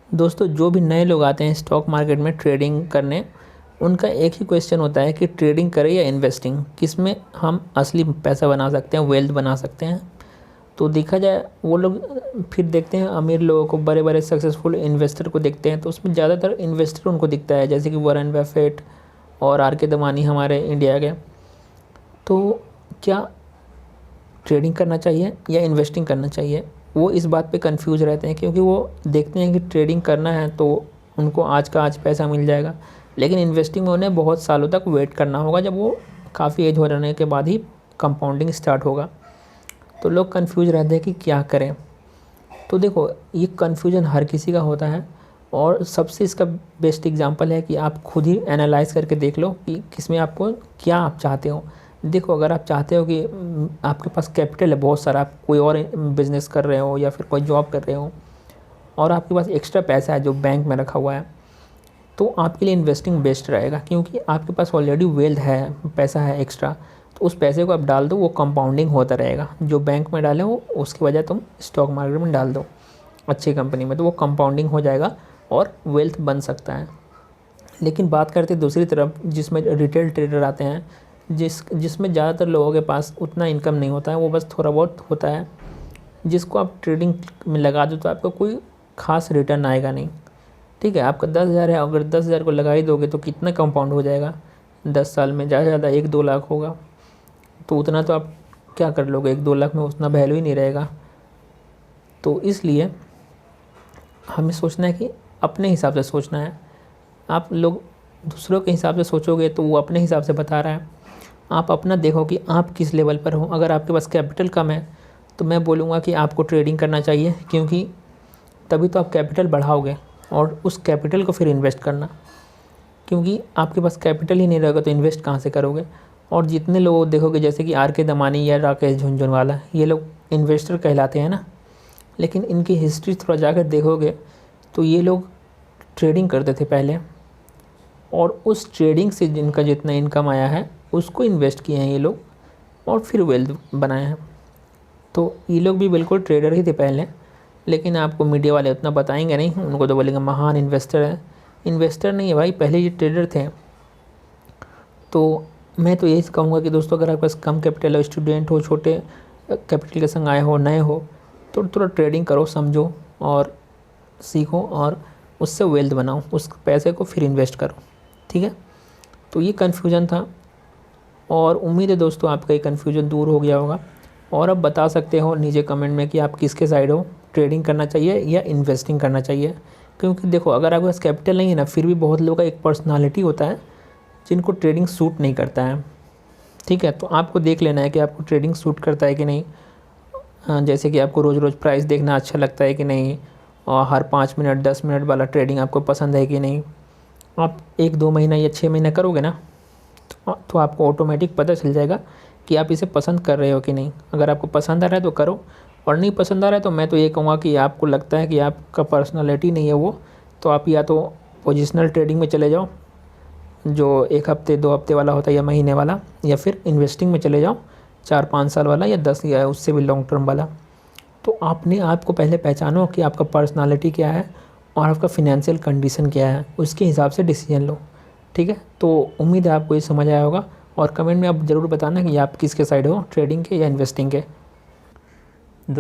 दोस्तों जो भी नए लोग आते हैं स्टॉक मार्केट में ट्रेडिंग करने, उनका एक ही क्वेश्चन होता है कि ट्रेडिंग करें या इन्वेस्टिंग, किस में हम असली पैसा बना सकते हैं, वेल्थ बना सकते हैं। तो देखा जाए वो लोग फिर देखते हैं अमीर लोगों को, बड़े बड़े सक्सेसफुल इन्वेस्टर को देखते हैं तो उसमें ज़्यादातर इन्वेस्टर उनको दिखता है, जैसे कि वॉरेन बफेट और आर के दमानी हमारे इंडिया के। तो क्या ट्रेडिंग करना चाहिए या इन्वेस्टिंग करना चाहिए, वो इस बात पे कंफ्यूज रहते हैं, क्योंकि वो देखते हैं कि ट्रेडिंग करना है तो उनको आज का आज पैसा मिल जाएगा, लेकिन इन्वेस्टिंग में उन्हें बहुत सालों तक वेट करना होगा, जब वो काफ़ी एज हो जाने के बाद ही कंपाउंडिंग स्टार्ट होगा। तो लोग कंफ्यूज रहते हैं कि क्या करें। तो देखो, ये कन्फ्यूजन हर किसी का होता है, और सबसे इसका बेस्ट एग्जांपल है कि आप खुद ही एनालाइज करके देख लो कि किसमें आपको क्या आप चाहते हो। देखो, अगर आप चाहते हो कि आपके पास कैपिटल है बहुत सारा, आप कोई और बिज़नेस कर रहे हो या फिर कोई जॉब कर रहे हो और आपके पास एक्स्ट्रा पैसा है जो बैंक में रखा हुआ है, तो आपके लिए इन्वेस्टिंग बेस्ट रहेगा, क्योंकि आपके पास ऑलरेडी वेल्थ है, पैसा है एक्स्ट्रा। तो उस पैसे को आप डाल दो, वो कंपाउंडिंग होता रहेगा। जो बैंक में डाले हो उसकी वजह तुम स्टॉक मार्केट में डाल दो अच्छी कंपनी में, तो वो कंपाउंडिंग हो जाएगा और वेल्थ बन सकता है। लेकिन बात करते हैं दूसरी तरफ, जिसमें रिटेल ट्रेडर आते हैं, जिसमें ज़्यादातर लोगों के पास उतना इनकम नहीं होता है, वो बस थोड़ा बहुत होता है, जिसको आप ट्रेडिंग में लगा दो तो आपको कोई ख़ास रिटर्न आएगा नहीं। ठीक है, आपका 10,000 है, अगर 10,000 को लगा ही दोगे तो कितना कंपाउंड हो जाएगा 10 साल में, ज़्यादा से ज़्यादा 1-2 लाख होगा। तो उतना तो आप क्या कर लोगे, 1-2 लाख में उतना वैल्यू ही नहीं रहेगा। तो इसलिए हमें सोचना है कि अपने हिसाब से सोचना है। आप लोग दूसरों के हिसाब से सोचोगे तो वो अपने हिसाब से बता रहा है, आप अपना देखो कि आप किस लेवल पर हो। अगर आपके पास कैपिटल कम है तो मैं बोलूँगा कि आपको ट्रेडिंग करना चाहिए, क्योंकि तभी तो आप कैपिटल बढ़ाओगे, और उस कैपिटल को फिर इन्वेस्ट करना, क्योंकि आपके पास कैपिटल ही नहीं रहेगा तो इन्वेस्ट कहाँ से करोगे। और जितने लोग देखोगे, जैसे कि आर के दमानी या राकेश झुनझुनवाला, ये लोग इन्वेस्टर कहलाते हैं ना, लेकिन इनकी हिस्ट्री थोड़ा जाकर देखोगे तो ये लोग ट्रेडिंग करते थे पहले, और उस ट्रेडिंग से जिनका जितना इनकम आया है उसको इन्वेस्ट किए हैं ये लोग, और फिर वेल्थ बनाए हैं। तो ये लोग भी बिल्कुल ट्रेडर ही थे पहले, लेकिन आपको मीडिया वाले उतना बताएंगे नहीं, उनको तो बोलेंगे महान इन्वेस्टर है। इन्वेस्टर नहीं है भाई, पहले ये ट्रेडर थे। तो मैं तो यही कहूँगा कि दोस्तों, अगर आपके पास कम कैपिटल हो, स्टूडेंट हो, छोटे कैपिटल के संग आए हो, नए हो, तो थोड़ा ट्रेडिंग करो, समझो और सीखो, और उससे वेल्थ बनाओ, उस पैसे को फिर इन्वेस्ट करो। ठीक है, तो ये कन्फ्यूज़न था, और उम्मीद है दोस्तों आपका ये कन्फ्यूज़न दूर हो गया होगा। और अब बता सकते हो नीचे कमेंट में कि आप किसके साइड हो, ट्रेडिंग करना चाहिए या इन्वेस्टिंग करना चाहिए। क्योंकि देखो, अगर आपके पास कैपिटल नहीं है ना, फिर भी बहुत लोगों का एक पर्सनालिटी होता है जिनको ट्रेडिंग सूट नहीं करता है। ठीक है, तो आपको देख लेना है कि आपको ट्रेडिंग सूट करता है कि नहीं। जैसे कि आपको रोज़ रोज़ प्राइस देखना अच्छा लगता है कि नहीं, और हर 5 मिनट 10 मिनट वाला ट्रेडिंग आपको पसंद है कि नहीं। आप 1-2 महीना या 6 महीना करोगे ना, तो आपको ऑटोमेटिक पता चल जाएगा कि आप इसे पसंद कर रहे हो कि नहीं। अगर आपको पसंद आ रहा है तो करो, और नहीं पसंद आ रहा है तो मैं तो ये कहूँगा कि आपको लगता है कि आपका पर्सनालिटी नहीं है वो, तो आप या तो पोजिशनल ट्रेडिंग में चले जाओ, जो 1 हफ्ते 2 हफ्ते वाला होता है या महीने वाला, या फिर इन्वेस्टिंग में चले जाओ 4-5 साल वाला, या 10 या उससे भी लॉन्ग टर्म वाला। तो आपने आपको पहले पहचानो कि आपका पर्सनालिटी क्या है और आपका फिनेंशियल कंडीशन क्या है, उसके हिसाब से डिसीजन लो। ठीक है, तो उम्मीद है आपको ये समझ आया होगा, और कमेंट में आप ज़रूर बताना कि आप किसके साइड हो, ट्रेडिंग के या इन्वेस्टिंग के।